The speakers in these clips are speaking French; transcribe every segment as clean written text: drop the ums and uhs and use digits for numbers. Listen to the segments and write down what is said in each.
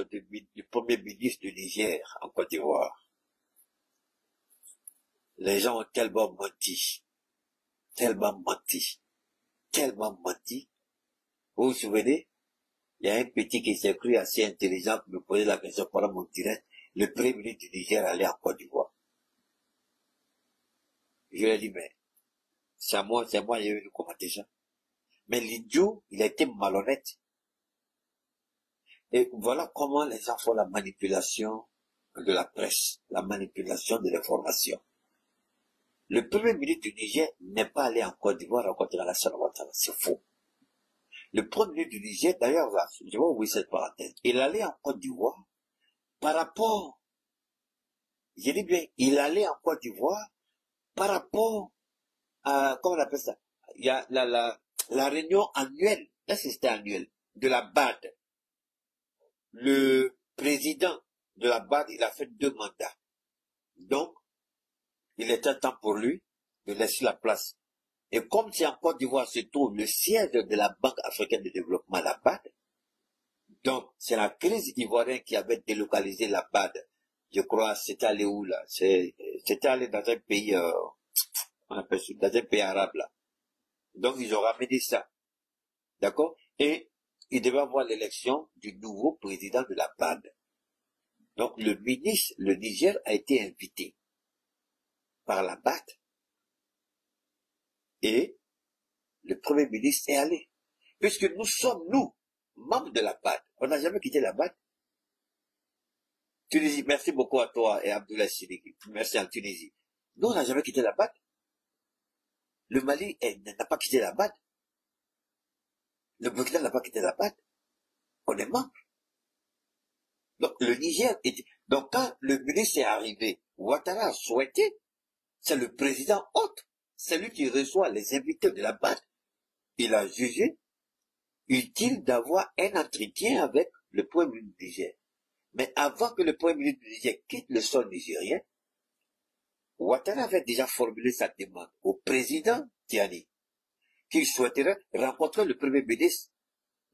du premier ministre du Niger en Côte d'Ivoire. Les gens ont tellement menti, tellement menti, tellement menti. Vous vous souvenez, il y a un petit qui s'est cru assez intelligent pour me poser la question pendant mon direct. Le premier ministre du Niger allait en Côte d'Ivoire. Je lui ai dit, mais c'est moi, j'ai eu commenter ça. Mais l'idiot, il a été malhonnête. Et voilà comment les gens font la manipulation de la presse, la manipulation de l'information. Le premier ministre du Niger n'est pas allé en Côte d'Ivoire rencontrer Alassane Ouattara, c'est faux. Le premier ministre du Niger, d'ailleurs, je vais ouvrir cette parenthèse, il allait en Côte d'Ivoire par rapport, j'ai dit bien, il allait en Côte d'Ivoire par rapport à, comment on appelle ça, il y a la réunion annuelle, est-ce que c'était annuel, de la BAD. Le président de la BAD, il a fait 2 mandats. Donc, il était temps pour lui de laisser la place. Et comme c'est en Côte d'Ivoire se trouve le siège de la Banque africaine de développement, la BAD, donc c'est la crise ivoirienne qui avait délocalisé la BAD. Je crois, c'était allé où là? C'était allé dans un pays, on appelle ça, dans un pays arabe là. Donc ils ont ramené ça. D'accord? Et il devait avoir l'élection du nouveau président de la BAD. Donc le Niger a été invité par la BAD. Et le premier ministre est allé. Puisque nous sommes, nous, membres de la BAD. On n'a jamais quitté la BAD. Tunisie, merci beaucoup à toi et Abdoulaye Sidiki. Merci en Tunisie. Nous, on n'a jamais quitté la BAD. Le Mali n'a pas quitté la BAD. Le Burkina n'a pas quitté la BAD. On est membre. Donc, le Niger était... Donc, quand le ministre est arrivé, Ouattara a souhaité, c'est le président hôte. C'est lui qui reçoit les invités de la BAD. Il a jugé utile d'avoir un entretien avec le premier ministre du Niger. Mais avant que le premier ministre du Niger quitte le sol nigérien, Ouattara avait déjà formulé sa demande au président Tiani, qu'il souhaiterait rencontrer le premier ministre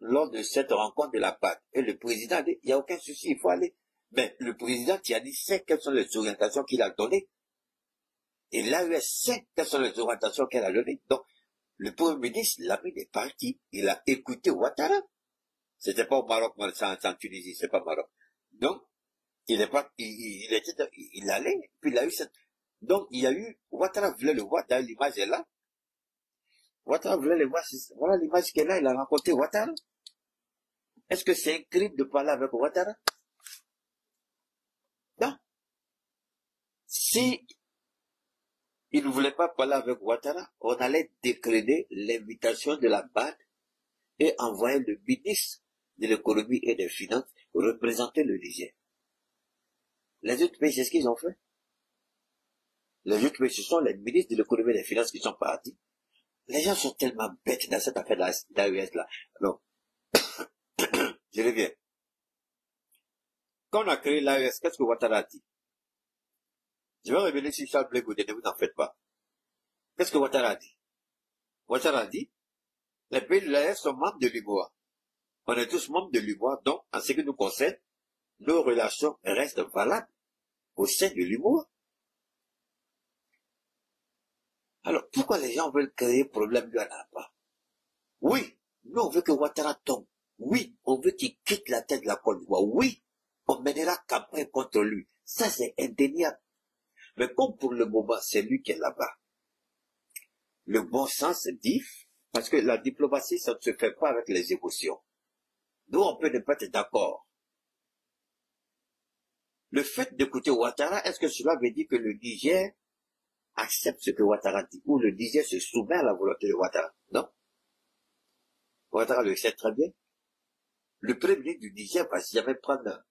lors de cette rencontre de la BAD. Et le président a dit, il n'y a aucun souci, il faut aller. Mais le président Tiani sait quelles sont les orientations qu'il a données. Et l'AES sait quelles sont les orientations qu'elle a données. Donc, le premier ministre, l'ami est parti, il a écouté Ouattara. C'était pas au Maroc, c'est en Tunisie, c'est pas au Maroc. Donc, il allait, puis il a eu cette... Donc, il y a eu, Ouattara voulait le voir, d'ailleurs l'image est là. Ouattara voulait le voir, voilà l'image qu'elle est là, il a rencontré Ouattara. Est-ce que c'est un crime de parler avec Ouattara? Non. Si il ne voulait pas parler avec Ouattara, on allait décréter l'invitation de la BAD et envoyer le ministre de l'économie et des finances représenter le Niger. Les autres pays, c'est ce qu'ils ont fait. Les autres pays, ce sont les ministres de l'économie et des finances qui sont partis. Les gens sont tellement bêtes dans cette affaire d'AES là. Alors, je reviens. Quand on a créé l'AES, qu'est-ce que Ouattara a dit? Je vais revenir sur Charles Blé Goudé, ne vous en faites pas. Qu'est-ce que Ouattara a dit? Ouattara a dit, les pays de l'AES sont membres de l'UMOA. On est tous membres de l'UMOA, donc, en ce qui nous concerne, nos relations restent valables au sein de l'UMOA. Alors, pourquoi les gens veulent créer problème, lui, en a pas? Oui, nous, on veut que Ouattara tombe. Oui, on veut qu'il quitte la tête de la Côte d'Ivoire. Oui, on mènera campagne contre lui. Ça, c'est indéniable. Mais comme pour le moment, c'est lui qui est là-bas. Le bon sens dit, parce que la diplomatie, ça ne se fait pas avec les émotions. Nous, on peut ne pas être d'accord. Le fait d'écouter Ouattara, est-ce que cela veut dire que le Niger accepte ce que Ouattara dit, ou le Niger se soumet à la volonté de Ouattara? Non. Ouattara le sait très bien. Le premier ministre du Niger va jamais prendre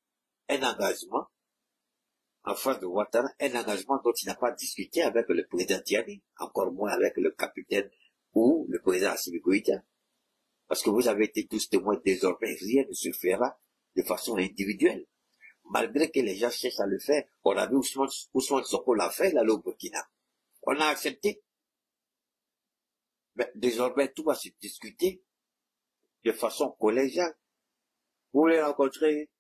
un engagement en face de Ouattara, un engagement dont il n'a pas discuté avec le président Tiani, encore moins avec le capitaine ou le président Assimi Goïta. Parce que vous avez été tous témoins, désormais, rien ne se fera de façon individuelle. Malgré que les gens cherchent à le faire, on a vu Ousmane Sonko l'a fait, là, au Burkina. On a accepté. Mais désormais, tout va se discuter de façon collégiale. Vous voulez rencontrer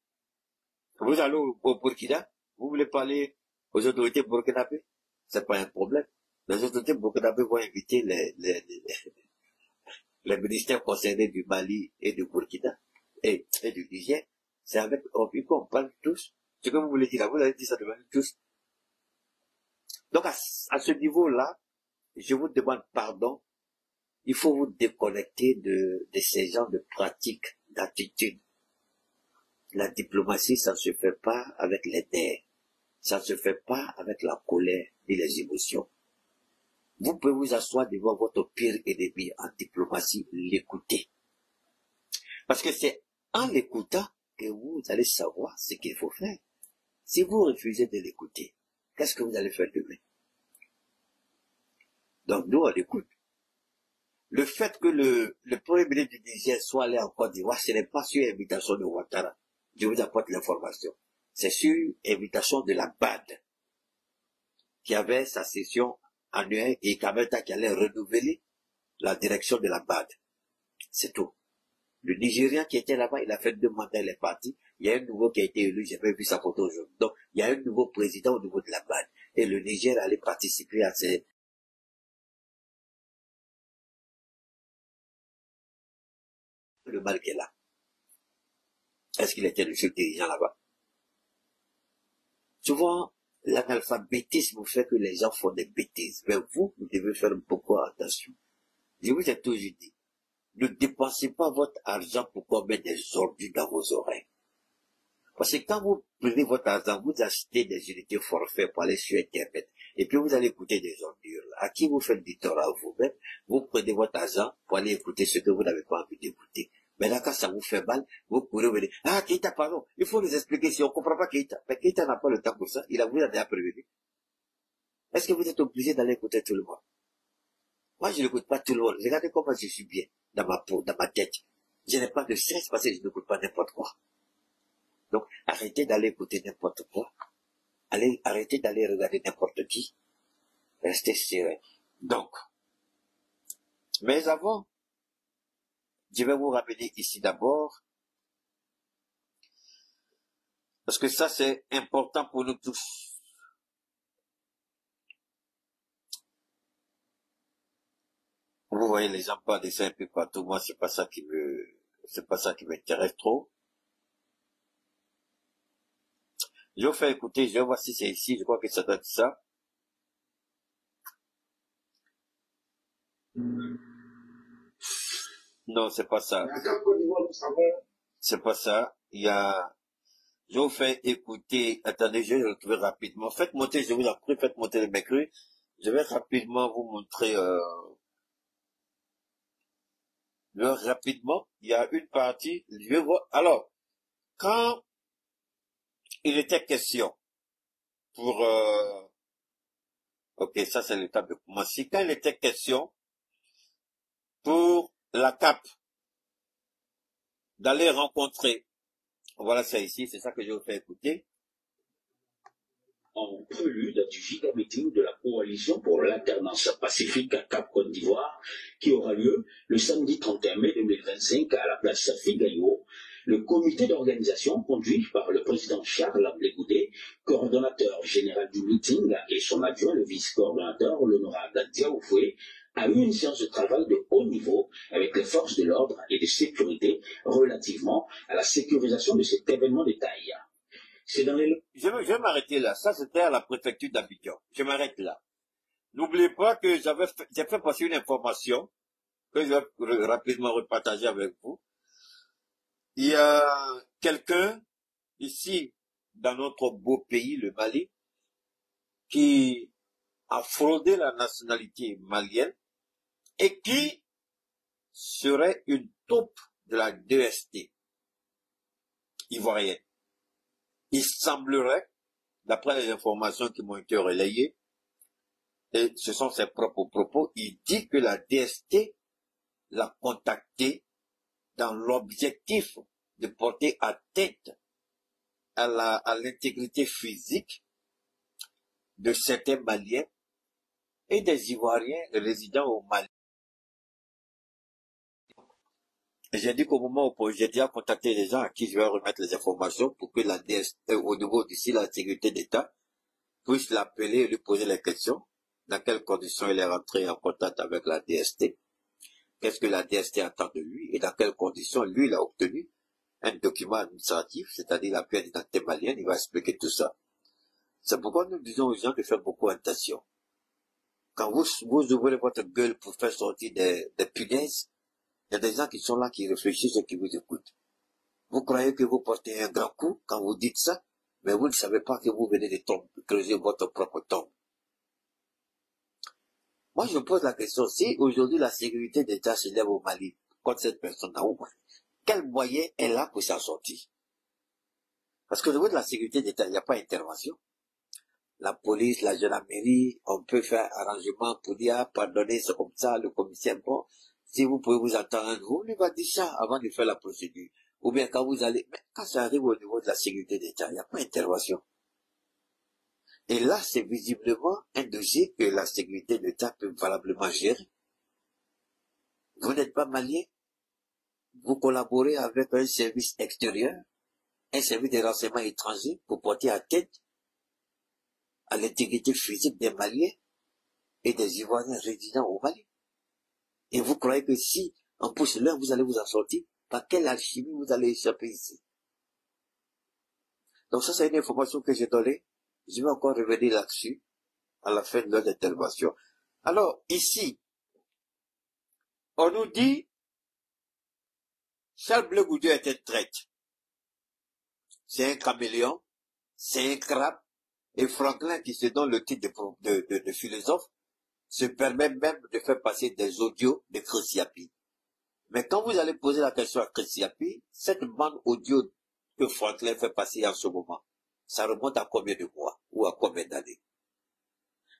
Vous allez au Burkina, vous voulez parler aux autorités burkinabées, c'est pas un problème. Les autorités burkinabées vont inviter les ministères concernés du Mali et du Burkina et du Niger. C'est avec eux qu'on parle tous. Ce que vous voulez dire là, vous avez dit ça devant nous tous. Donc à ce niveau-là, je vous demande pardon. Il faut vous déconnecter de ces genres de pratiques, d'attitudes. La diplomatie, ça ne se fait pas avec les nerfs. Ça ne se fait pas avec la colère et les émotions. Vous pouvez vous asseoir devant votre pire ennemi en diplomatie, l'écouter. Parce que c'est en l'écoutant que vous allez savoir ce qu'il faut faire. Si vous refusez de l'écouter, qu'est-ce que vous allez faire demain? Donc nous, on l'écoute. Le fait que le premier ministre du Niger soit allé en Côte d'Ivoire, ce n'est pas sur invitation de Ouattara. Je vous apporte l'information. C'est sur invitation de la BAD, qui avait sa session annuelle et Kameta qui allait renouveler la direction de la BAD. C'est tout. Le Nigérien qui était là-bas, il a fait 2 mandats, il est parti. Il y a un nouveau qui a été élu, j'avais vu sa photo aujourd'hui. Donc, il y a un nouveau président au niveau de la BAD. Et le Niger allait participer à ces... Le mal qu'elle a. Est-ce qu'il était le seul dirigeant là-bas? Souvent, l'analphabétisme fait que les gens font des bêtises. Mais vous devez faire beaucoup attention. Je vous ai toujours dit, ne dépensez pas votre argent pour qu'on mette des ordures dans vos oreilles. Parce que quand vous prenez votre argent, vous achetez des unités forfaits pour aller sur Internet. Et puis vous allez écouter des ordures. À qui vous faites du tort à vous-même? Vous prenez votre argent pour aller écouter ce que vous n'avez pas envie d'écouter. Mais là, quand ça vous fait mal, vous pourrez venir. Ah, Keïta, pardon. Il faut nous expliquer si on ne comprend pas Keïta. Mais Keïta n'a pas le temps pour ça. Il a vous déjà prévenu. Est-ce que vous êtes obligé d'aller écouter tout le monde? Moi, je n'écoute pas tout le monde. Regardez comment je suis bien dans ma peau, dans ma tête. Je n'ai pas de stress parce que je n'écoute pas n'importe quoi. Donc, arrêtez d'aller écouter n'importe quoi. Arrêtez d'aller regarder n'importe qui. Restez sérieux. Donc, mais avant, je vais vous ramener ici d'abord, parce que ça c'est important pour nous tous. Vous voyez les gens pas dessin un peu partout. Moi, c'est pas ça qui m'intéresse trop. Je vais vous faire écouter, je vais voir si c'est ici, je crois que ça doit être ça. Non, c'est pas ça. C'est pas ça. Il y a, je vais vous faire écouter, attendez, je vais le retrouver rapidement. Faites monter, je vous en prie, faites monter les mercredis. Je vais rapidement vous montrer, rapidement, il y a une partie, je vais voir. Alors, quand il était question pour, ok, ça c'est l'étape de commencer. Quand il était question pour la CAP d'aller rencontrer, voilà ça ici, c'est ça que je vais vous faire écouter. En prélude du giga meeting de la coalition pour l'alternance pacifique à Cap Côte d'Ivoire, qui aura lieu le samedi 31 mai 2025 à la place Figayo, le comité d'organisation conduit par le président Charles Ablégoudé, coordonnateur général du meeting, et son adjoint, le vice-coordonnateur, l'honorable Diaoufoué, a eu une séance de travail de haut niveau avec les forces de l'ordre et de sécurité relativement à la sécurisation de cet événement de taille. Je vais m'arrêter là. Ça, c'était à la préfecture d'Abidjan. Je m'arrête là. N'oubliez pas que j'ai fait passer une information que je vais rapidement repartager avec vous. Il y a quelqu'un ici, dans notre beau pays, le Mali, qui a fraudé la nationalité malienne et qui serait une taupe de la DST ivoirienne. Il semblerait, d'après les informations qui m'ont été relayées, et ce sont ses propres propos, il dit que la DST l'a contacté dans l'objectif de porter atteinte à l'intégrité physique de certains Maliens et des Ivoiriens résidant au Mali. J'ai dit qu'au moment où j'ai déjà contacté les gens à qui je vais remettre les informations pour que la DST, au niveau d'ici la sécurité d'État, puisse l'appeler et lui poser les questions. Dans quelles conditions il est rentré en contact avec la DST? Qu'est-ce que la DST attend de lui? Et dans quelles conditions lui, il a obtenu un document administratif, c'est-à-dire la pièce d'identité malienne, il va expliquer tout ça. C'est pourquoi nous disons aux gens de faire beaucoup attention. Quand vous ouvrez votre gueule pour faire sortir des punaises, il y a des gens qui sont là, qui réfléchissent et qui vous écoutent. Vous croyez que vous portez un grand coup quand vous dites ça, mais vous ne savez pas que vous venez de creuser votre propre tombe. Moi, je me pose la question, si aujourd'hui la sécurité d'État se lève au Mali contre cette personne-là, quel moyen est là pour s'en sortir? Parce qu'au niveau de la sécurité d'État, il n'y a pas d'intervention. La police, la gendarmerie, on peut faire arrangement pour dire, pardonnez, c'est comme ça, le commissaire, bon, si vous pouvez vous entendre, vous lui va dire ça avant de faire la procédure. Ou bien quand vous allez, mais quand ça arrive au niveau de la sécurité d'État, il n'y a pas d'intervention. Et là, c'est visiblement un dossier que la sécurité d'État peut valablement gérer. Vous n'êtes pas malien, vous collaborez avec un service extérieur, un service de renseignement étranger pour porter atteinte à l'intégrité physique des Maliens et des Ivoiriens résidant au Mali. Et vous croyez que si on pousse l'un, vous allez vous en sortir? Par quelle alchimie vous allez échapper ici? Donc ça, c'est une information que j'ai donnée. Je vais encore revenir là-dessus à la fin de notre intervention. Alors, ici, on nous dit Charles Blé Goudé est un traître. C'est un caméléon, c'est un crabe, et Franklin, qui se donne le titre de philosophe, se permet même de faire passer des audios de Christiapi. Mais quand vous allez poser la question à Christiapi, cette bande audio que Franklin fait passer en ce moment, ça remonte à combien de mois ou à combien d'années?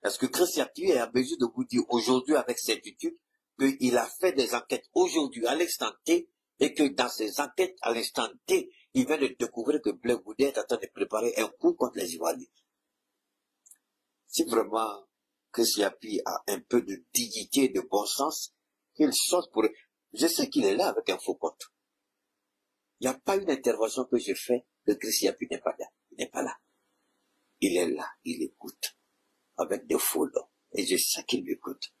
Est-ce que Christiapi est en mesure de vous dire aujourd'hui avec certitude qu'il a fait des enquêtes aujourd'hui à l'instant T et que dans ces enquêtes à l'instant T, il vient de découvrir que Blé Goudé est en train de préparer un coup contre les Ivoiriens? Si vraiment Christiapi a un peu de dignité et de bon sens, qu'il sorte pour... Je sais qu'il est là avec un faux compte. Il n'y a pas une intervention que je fais que Christiapi n'est pas là. Il n'est pas là. Il est là, il écoute, avec des faux noms. Et je sais qu'il m'écoute.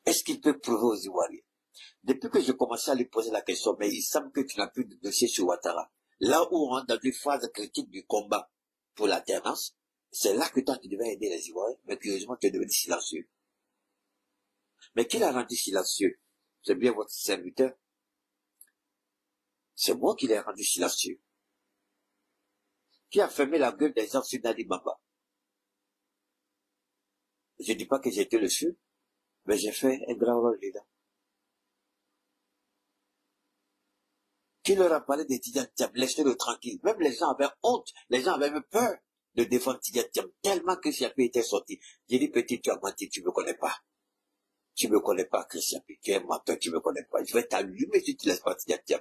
Est-ce qu'il peut prouver aux Ivoiriens? Depuis que j'ai commencé à lui poser la question, mais il semble que tu n'as plus de dossier sur Ouattara. Là où on rentre dans une phase critique du combat pour l'alternance, c'est là que toi tu devais aider les Ivoiriens, mais curieusement tu es devenu silencieux. Mais qui l'a rendu silencieux? C'est bien votre serviteur. C'est moi qui l'ai rendu silencieux. Qui a fermé la gueule des gens sur Nadi Baba? Je ne dis pas que j'ai été le seul, mais j'ai fait un grand rôle là. Qui leur a parlé de Tidjane Thiam? Laissez-le tranquille. Même les gens avaient honte, les gens avaient même peur de défendre Tidjane Thiam, tellement que Christiapi était sorti. J'ai dit, petit, tu as menti, tu me connais pas. Tu me connais pas, Christiapi, tu es menteur, tu me connais pas. Je vais t'allumer si tu laisses pas Tidjane Thiam.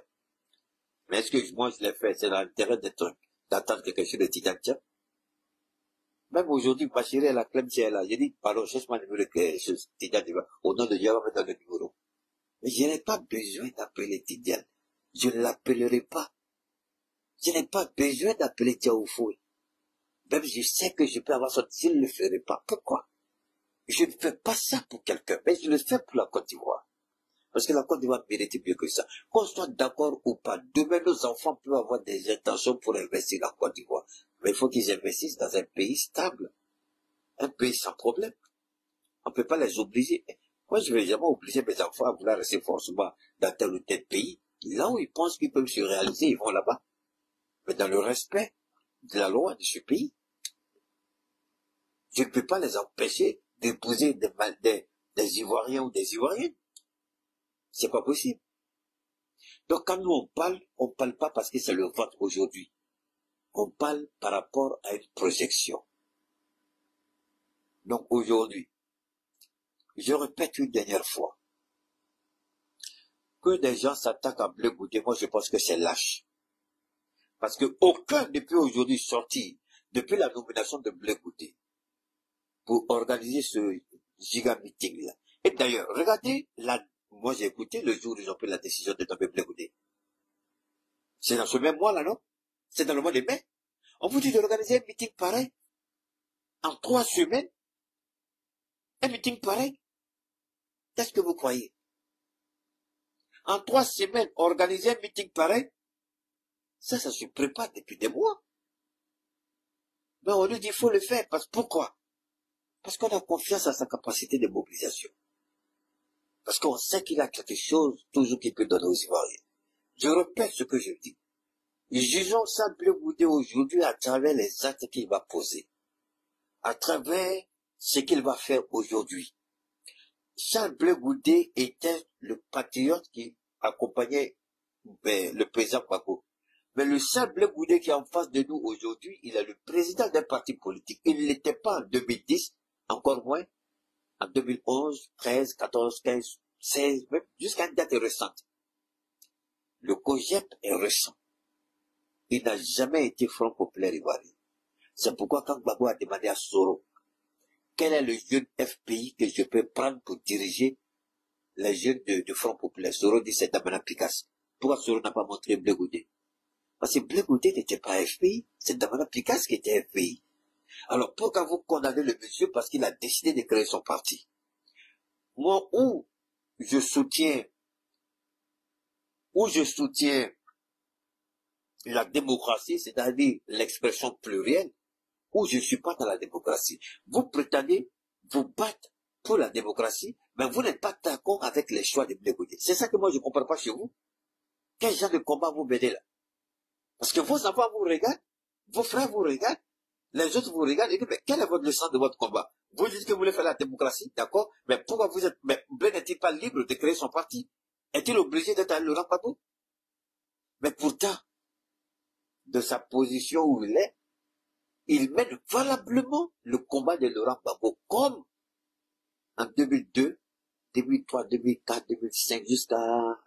Mais est-ce que moi je l'ai fait? C'est dans l'intérêt d'attendre quelque chose de Tidjane Thiam. Même aujourd'hui, ma chérie, elle a Clem, si elle a. J'ai dit, pardon, cherche-moi le numéro de Tidjane Thiam. Au nom de Dieu, on va mettre dans le numéro. Mais je n'ai pas besoin d'appeler Tidjane. Je ne l'appellerai pas. Je n'ai pas besoin d'appeler Tiaoufoué. Même je sais que je peux avoir sorti, je ne le ferai pas. Pourquoi? Je ne fais pas ça pour quelqu'un, mais je le fais pour la Côte d'Ivoire. Parce que la Côte d'Ivoire mérite mieux que ça. Qu'on soit d'accord ou pas, demain nos enfants peuvent avoir des intentions pour investir dans la Côte d'Ivoire. Mais il faut qu'ils investissent dans un pays stable. Un pays sans problème. On ne peut pas les obliger. Moi, je ne vais jamais obliger mes enfants à vouloir rester forcément dans tel ou tel pays. Là où ils pensent qu'ils peuvent se réaliser, ils vont là-bas. Mais dans le respect de la loi de ce pays. Je ne peux pas les empêcher d'épouser des Ivoiriens ou des Ivoiriennes. C'est pas possible. Donc quand nous on parle pas parce que c'est le vote aujourd'hui. On parle par rapport à une projection. Donc aujourd'hui, je répète une dernière fois, que des gens s'attaquent à Blé Goudé, moi je pense que c'est lâche. Parce que aucun depuis aujourd'hui sorti, depuis la nomination de Blé Goudé, pour organiser ce giga meeting là. Et d'ailleurs, regardez Moi, j'ai écouté le jour où ils ont pris la décision de tomber Blé Goudé. C'est dans ce même mois-là, non? C'est dans le mois de mai. On vous dit d'organiser un meeting pareil. En 3 semaines. Un meeting pareil. Qu'est-ce que vous croyez? En 3 semaines, organiser un meeting pareil. Ça se prépare depuis des mois. Mais on nous dit qu'il faut le faire. Pourquoi? Parce qu'on a confiance à sa capacité de mobilisation. Parce qu'on sait qu'il a quelque chose toujours qu'il peut donner aux Ivoiriens. Je répète ce que je dis. Jugeons ça Blé Goudé aujourd'hui à travers les actes qu'il va poser. À travers ce qu'il va faire aujourd'hui. Charles Blé Goudé était le patriote qui accompagnait le président Gbagbo. Mais le Charles Blé Goudé qui est en face de nous aujourd'hui, il est le président d'un parti politique. Il ne l'était pas en 2010, encore moins en 2011, 13, 14, 15, 16, même jusqu'à une date récente. Le COJEP est récent. Il n'a jamais été Front populaire ivoirien. C'est pourquoi quand Gbagbo a demandé à Soro, quel est le jeune FPI que je peux prendre pour diriger les jeunes de Front populaire? Soro dit c'est Damana Picasse. Pourquoi Soro n'a pas montré Blé Goudé? Parce que Blé Goudé n'était pas FPI, c'est Damana Picasse qui était FPI. Alors pourquoi vous condamnez le monsieur parce qu'il a décidé de créer son parti? Moi, où je soutiens la démocratie, c'est-à-dire l'expression plurielle, où je ne suis pas dans la démocratie. Vous prétendez vous battre pour la démocratie, mais vous n'êtes pas d'accord avec les choix de Blé Goudé. C'est ça que moi je ne comprends pas chez vous. Quel genre de combat vous menez là? Parce que vos enfants vous regardent, vos frères vous regardent, les autres vous regardent et disent, mais quel est votre leçon de votre combat? Vous dites que vous voulez faire la démocratie, d'accord? Mais pourquoi vous êtes, mais Blé n'est-il pas libre de créer son parti? Est-il obligé d'être à Laurent Gbagbo? Mais pourtant, de sa position où il mène valablement le combat de Laurent Gbagbo, comme en 2002, 2003, 2004, 2005, jusqu'à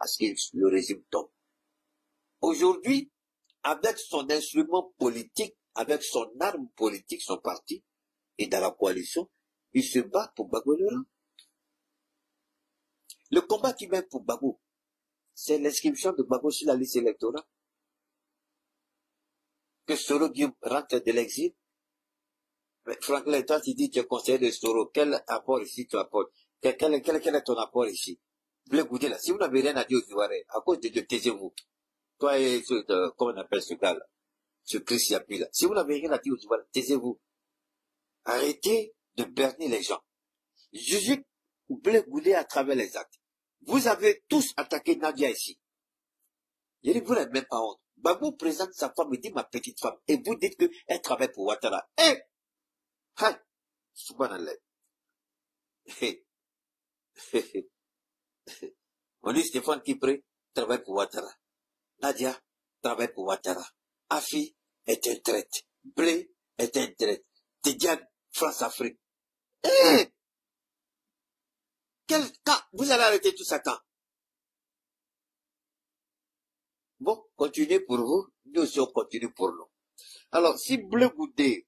ce que le régime tombe. Aujourd'hui, avec son instrument politique, avec son arme politique, son parti, et dans la coalition, il se bat pour Gbagbo Laurent. Le combat qu'il mène pour Gbagbo, c'est l'inscription de Gbagbo sur la liste électorale. Que Soro Guillaume rentre de l'exil. Mais Franklin, toi, tu dis que tu es conseiller de Soro. Quel apport ici tu apportes? Quel est ton apport ici? Blé Goudé là. Si vous n'avez rien à dire aux Ivoiriens, à cause de taisez-vous. Toi et comment on appelle ce gars-là? Ce Chris Yapi là. Si vous n'avez rien à dire aux Ivoiriens, taisez-vous. Arrêtez de berner les gens. Jugez Blé Goudé à travers les actes. Vous avez tous attaqué Nadia ici. Je dis, vous n'avez même pas honte. Gbagbo présente sa femme et dit ma petite femme. Et vous dites qu'elle travaille pour Ouattara. Eh! Hai! Subhanallah. On dit Stéphane Kipré travaille pour Ouattara. Nadia travaille pour Ouattara. Afi est un traite. Blé est un traite. Tidiane, France-Afrique. Eh! Quand vous allez arrêter tout ça quand? Bon, continuez pour vous, nous aussi on continue pour nous. Alors, si Blé Goudé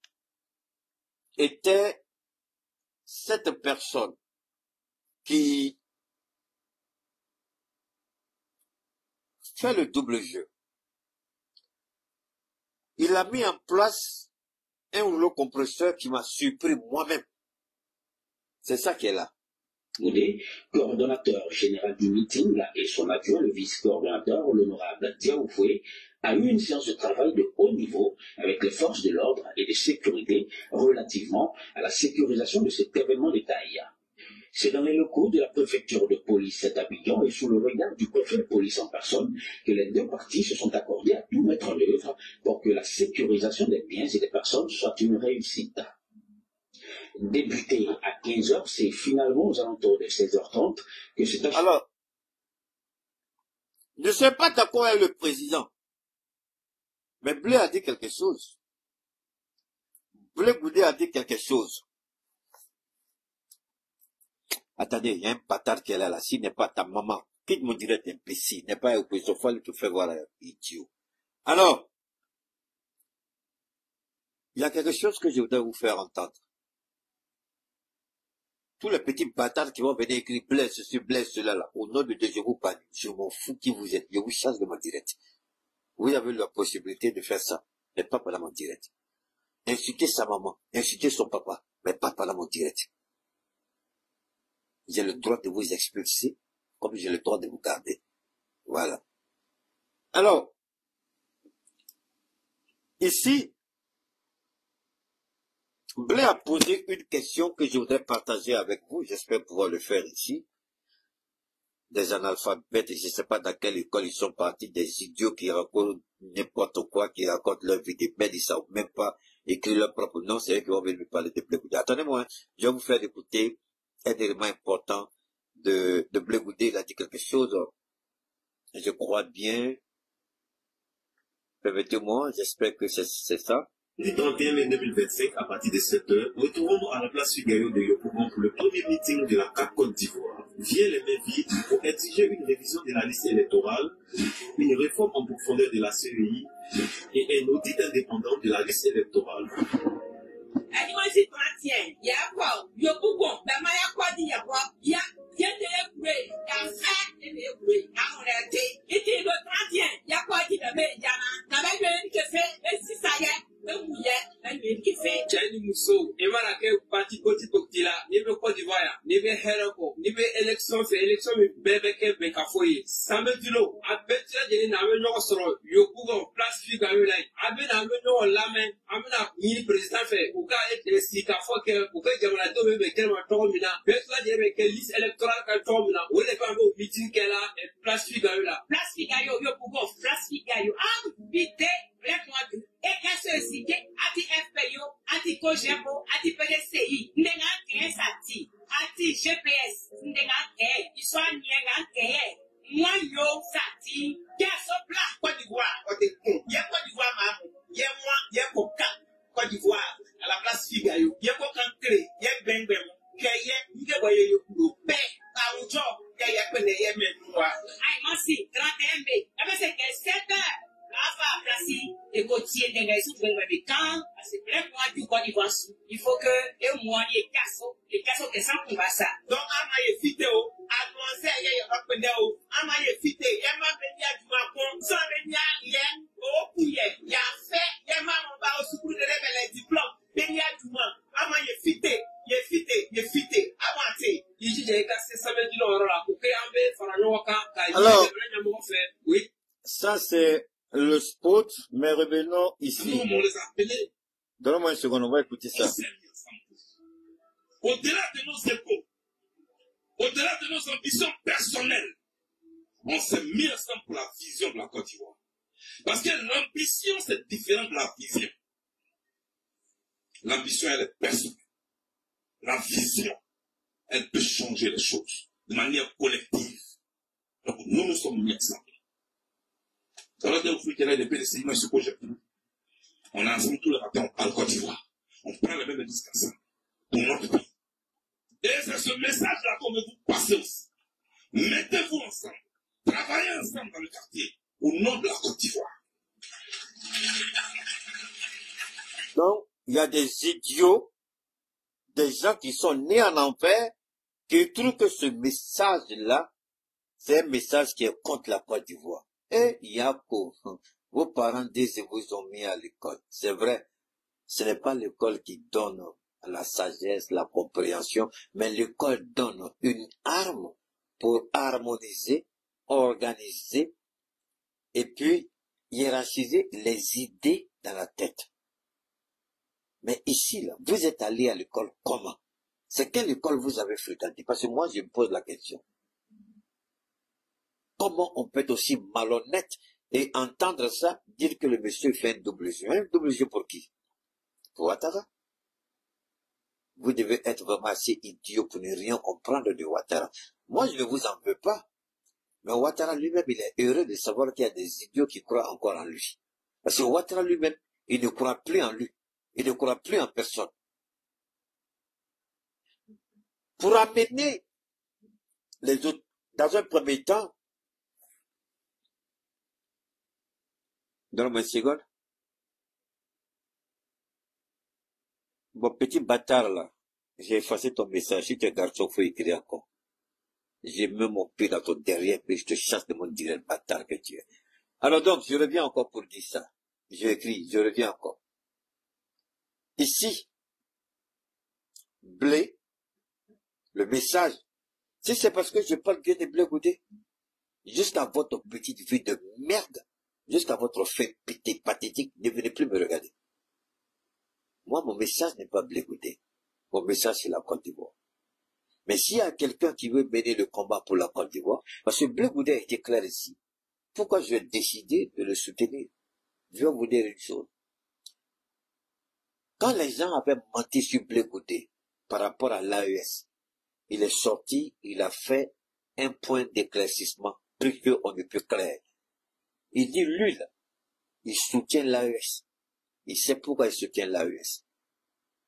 était cette personne qui fait le double jeu, il a mis en place un rouleau compresseur qui m'a surpris moi-même. C'est ça qui est là. Goudé, coordonnateur général du meeting, et son adjoint, le vice-coordonnateur, l'honorable Diaoufoué, a eu une séance de travail de haut niveau avec les forces de l'ordre et de sécurité relativement à la sécurisation de cet événement de taille. C'est dans les locaux de la préfecture de police d'Abidjan et sous le regard du préfet de police en personne que les deux parties se sont accordées à tout mettre en œuvre pour que la sécurisation des biens et des personnes soit une réussite. Débuté à 15h, c'est finalement aux alentours de 16h30 que c'est... Alors, je ne sais pas d'accord avec le président, mais Blé a dit quelque chose. Blé Goudé a dit quelque chose. Attendez, il y a un bâtard qui est là, s'il n'est pas ta maman, qui me dirait imbécile, n'est pas un oppositophile qui fait voir un idiot. Alors, il y a quelque chose que je voudrais vous faire entendre. tous les petits bâtards qui vont venir écrire blesse ceci, blesse cela, là, au nom de Dieu, je vous parle. Je m'en fous qui vous êtes. Je vous chasse de mon direct. Vous avez la possibilité de faire ça, mais pas par mon direct. Insulter sa maman, insulter son papa, mais pas par mon direct. J'ai le droit de vous expulser, comme j'ai le droit de vous garder. Voilà. Alors, ici, Blé a posé une question que je voudrais partager avec vous. J'espère pouvoir le faire ici. Des analphabètes, je ne sais pas dans quelle école ils sont partis, des idiots qui racontent n'importe quoi, qui racontent leur vie de merde, ils ne savent même pas écrire leur propre nom, c'est eux qui vont venir me parler de Blé Goudé. Attendez-moi, je vais vous faire écouter un élément important de Blé Goudé. Il a dit quelque chose, je crois bien. Permettez-moi, j'espère que c'est ça. Du 31 mai 2025, à partir de 7h, retrouvons à la place Figaro de Yopougon pour le premier meeting de la CAP Côte d'Ivoire. Viens les mains vides pour exiger une révision de la liste électorale, une réforme en profondeur de la CEI et un audit indépendant de la liste électorale. Chani Muso, Emara ke parti politique là, ni be Côte d'Ivoire, ni be Heroko, ni be élection bébé ke be kafoye. Samedilo, abetia jeni na me nyoko soro, Yopougon place Figaro là, abe na me nyoko lame, amena ni président fait, ou ka et si ka fo ke, ou ka jamana to be ke ma to mina, betla jeni be ke liste électorale ka to mina, ou le pa be meeting ke là, et place Figaro là. Place Figaro, Yopougon, place Figaro, ah, bité, bref-moi, et qu'est-ce que c'est, ati FPO, ati Cogepo, ati PDCI, n'enga qu'un sati, ati GPS, n'enga qu'un, ils sont n'enga qu'un, moi yo sati, qu'est-ce plat, Côte d'Ivoire, y'a Côte d'Ivoire, maman, y'a moi, y'a Coca, Côte d'Ivoire, à la place Figaro, y'a Coca Cré, y'a Benbem, y'a voyé yo kudo, paix, à un job, y'a peine, y'a même moi. Aïe, moi si, 31 mai, c'est que 7 heures. Avant, placé, et Gauthier, des gars, sous le camp, c'est plein de mois du Côte d'Ivoire. Il faut que, et moi, les cassos, que ça, on va ça. Donc, à ma vidéo, à moi, c'est, il y a un peu d'eau, à ma vidéo, il y a ma vidéo du Macron, sans venir rien, au pouillet, il y a fait, il y a ma, on va au secours de les diplômes, il y a du moins, à ma vidéo, il est fité, à moi, c'est, Il dit, j'ai cassé ça, mais dis-le, là, pour qu'il y ait un peu, Alors, oui. Ça c'est le spot, mais revenons ici. Nous, on les a appelés. Donne-moi une seconde, on va écouter ça. Au-delà de nos égos, au-delà de nos ambitions personnelles, on s'est mis ensemble pour la vision de la Côte d'Ivoire. Parce que l'ambition, c'est différent de la vision. L'ambition, elle est personnelle. La vision, elle peut changer les choses de manière collective. Donc, nous sommes mis ensemble. Alors, vous qu'il y a des PDCI, moi, ce que j'ai pris. On a ensemble tous les matins, on parle Côte d'Ivoire. On prend les mêmes discussions pour notre pays. Et c'est ce message-là qu'on veut vous passer aussi. Mettez-vous ensemble. Travaillez ensemble dans le quartier au nom de la Côte d'Ivoire. Donc, il y a des idiots, des gens qui sont nés en enfer, qui trouvent que ce message-là, c'est un message qui est contre la Côte d'Ivoire. Et Yako, vos parents disent qu'ils vous ont mis à l'école. C'est vrai, ce n'est pas l'école qui donne la sagesse, la compréhension, mais l'école donne une arme pour harmoniser, organiser, et puis hiérarchiser les idées dans la tête. Mais ici, là, vous êtes allé à l'école comment? C'est quelle école vous avez fréquenté? Parce que moi, je me pose la question. Comment on peut être aussi malhonnête et entendre ça, dire que le monsieur fait un double jeu? Un double jeu pour qui? Pour Ouattara. Vous devez être vraiment assez idiot pour ne rien comprendre de Ouattara. Moi, je ne vous en veux pas. Mais Ouattara lui-même, il est heureux de savoir qu'il y a des idiots qui croient encore en lui. Parce que Ouattara lui-même, il ne croit plus en lui. Il ne croit plus en personne. Pour amener les autres, dans un premier temps, donne-moi une seconde. Bon petit bâtard là, J'ai effacé ton message. Si tu es garçon, il faut écrire encore. J'ai mis mon pied dans ton derrière, puis je te chasse de mon direct bâtard que tu es. Alors donc, je reviens encore pour dire ça. J'ai écrit, je reviens encore. Ici, Blé, le message, si c'est parce que je parle bien de Blé Goudé, jusqu'à votre petite vie de merde, jusqu'à votre fait pathétique, ne venez plus me regarder. Moi, mon message n'est pas Blé Goudé. Mon message, c'est la Côte d'Ivoire. Mais s'il y a quelqu'un qui veut mener le combat pour la Côte d'Ivoire, parce que Blé Goudé a été clair ici, pourquoi je vais décider de le soutenir? Je vais vous dire une chose. Quand les gens avaient menti sur Blé Goudé par rapport à l'AES, il est sorti, il a fait un point d'éclaircissement, plus qu'on ne peut clair. Il dit, lui, là, il soutient l'AES. Il sait pourquoi il soutient l'AES.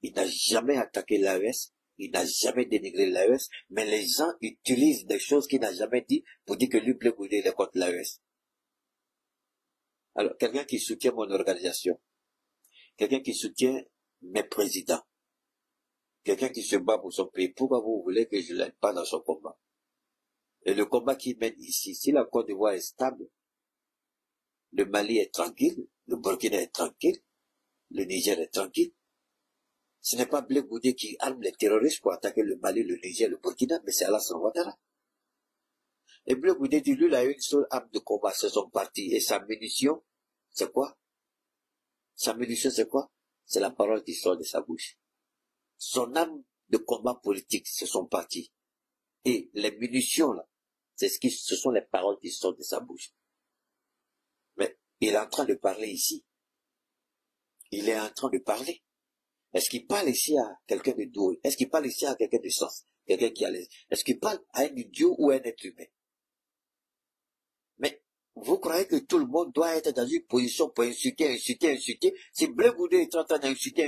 Il n'a jamais attaqué l'AES, il n'a jamais dénigré l'AES, mais les gens utilisent des choses qu'il n'a jamais dit pour dire que lui, Blé Goudé, il est contre l'AES. Alors, quelqu'un qui soutient mon organisation, quelqu'un qui soutient mes présidents, quelqu'un qui se bat pour son pays, pourquoi vous voulez que je l'aide pas dans son combat? Et le combat qu'il mène ici, si la Côte d'Ivoire est stable, le Mali est tranquille, le Burkina est tranquille, le Niger est tranquille. Ce n'est pas Blé Goudé qui arme les terroristes pour attaquer le Mali, le Niger, le Burkina, mais c'est Alassane Ouattara. Et Blé Goudé dit, lui, il a une seule arme de combat, c'est son parti. Et sa munition, c'est quoi? Sa munition, c'est quoi? C'est la parole qui sort de sa bouche. Son arme de combat politique, c'est son parti. Et les munitions, là, ce sont les paroles qui sortent de sa bouche. Mais il est en train de parler ici. Il est en train de parler. Est-ce qu'il parle ici à quelqu'un de doué? Est-ce qu'il parle ici à quelqu'un de sens? Quelqu'un qui a les... Est-ce qu'il parle à un idiot ou à un être humain? Mais vous croyez que tout le monde doit être dans une position pour insulter? Si Blé Goudé est en train d'insulter,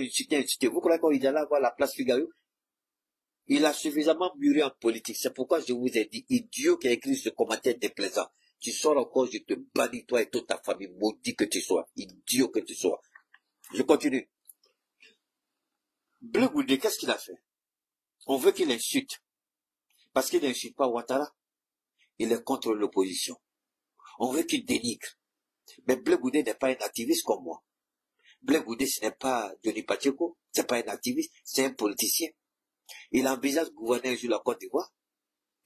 vous croyez qu'il est là voir la place Figaro? Il a suffisamment mûri en politique. C'est pourquoi je vous ai dit, idiot qui a écrit ce commentaire déplaisant. Tu sors encore, je te bannis, toi et toute ta famille, maudit que tu sois, idiot que tu sois. Je continue. Blé Goudé, qu'est-ce qu'il a fait? On veut qu'il insulte. Parce qu'il n'insulte pas Ouattara. Il est contre l'opposition. On veut qu'il dénigre. Mais Blé Goudé n'est pas un activiste comme moi. Blé Goudé, ce n'est pas Denis Pacheco, c'est pas un activiste, c'est un politicien. Il envisage de gouverner un jour la Côte d'Ivoire.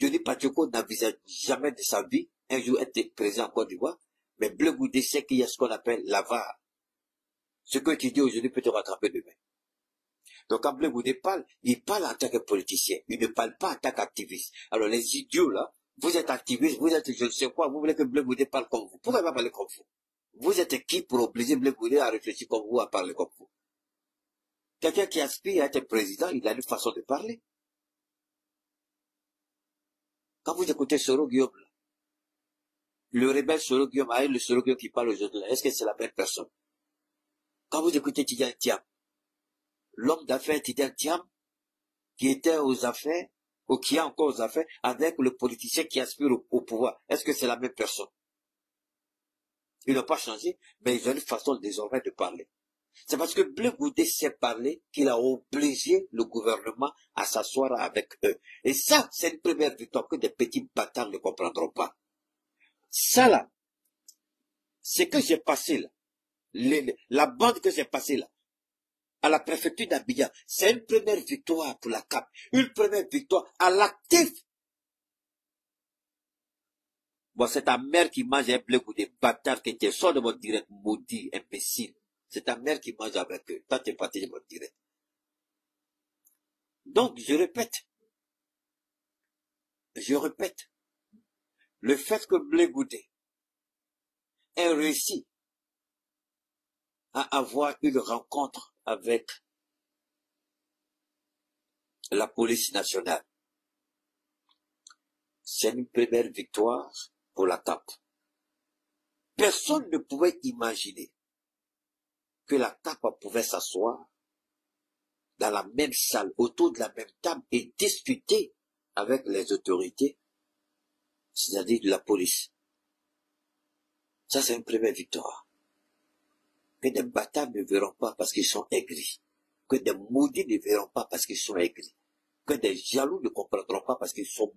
Denis Pacheco n'envisage jamais de sa vie un jour être président en Côte d'Ivoire. Mais Blé Goudé sait qu'il y a ce qu'on appelle l'avare. Ce que tu dis aujourd'hui peut te rattraper demain. Donc quand Blé Goudé parle, il parle en tant que politicien. Il ne parle pas en tant qu'activiste. Alors les idiots là, vous êtes activistes, vous êtes je ne sais quoi, vous voulez que Blé Goudé parle comme vous. Pourquoi il va parler comme vous? Vous êtes qui pour obliger Blé Goudé à réfléchir comme vous, à parler comme vous? Quelqu'un qui aspire à être président, il a une façon de parler. Quand vous écoutez Soro Guillaume, là, le rebelle Soro Guillaume avec le Soro Guillaume qui parle aujourd'hui, est-ce que c'est la même personne? Quand vous écoutez Tidjane Thiam, l'homme d'affaires Tidjane Thiam, qui était aux affaires, ou qui est encore aux affaires, avec le politicien qui aspire au pouvoir, est-ce que c'est la même personne? Ils n'ont pas changé, mais ils ont une façon désormais de parler. C'est parce que Blé Goudé sait parler qu'il a obligé le gouvernement à s'asseoir avec eux. Et ça, c'est une première victoire que des petits bâtards ne comprendront pas. Ça là, c'est que j'ai passé là, la bande que j'ai passée là, à la préfecture d'Abidjan, c'est une première victoire pour la CAP, une première victoire à l'actif. Bon, c'est ta mère qui mange un Blé Goudé bâtard qui te sort de mon direct, maudit, imbécile. C'est ta mère qui mange avec eux. Toi, tu es parti de mon direct. Donc, je répète, le fait que Blé Goudé ait réussi à avoir une rencontre avec la police nationale, c'est une première victoire pour la CAP. Personne ne pouvait imaginer que la CAP pouvait s'asseoir dans la même salle, autour de la même table et discuter avec les autorités, c'est-à-dire de la police. Ça, c'est une première victoire. Que des bâtards ne verront pas parce qu'ils sont aigris. Que des maudits ne verront pas parce qu'ils sont aigris. que des jaloux ne comprendront pas parce qu'ils sont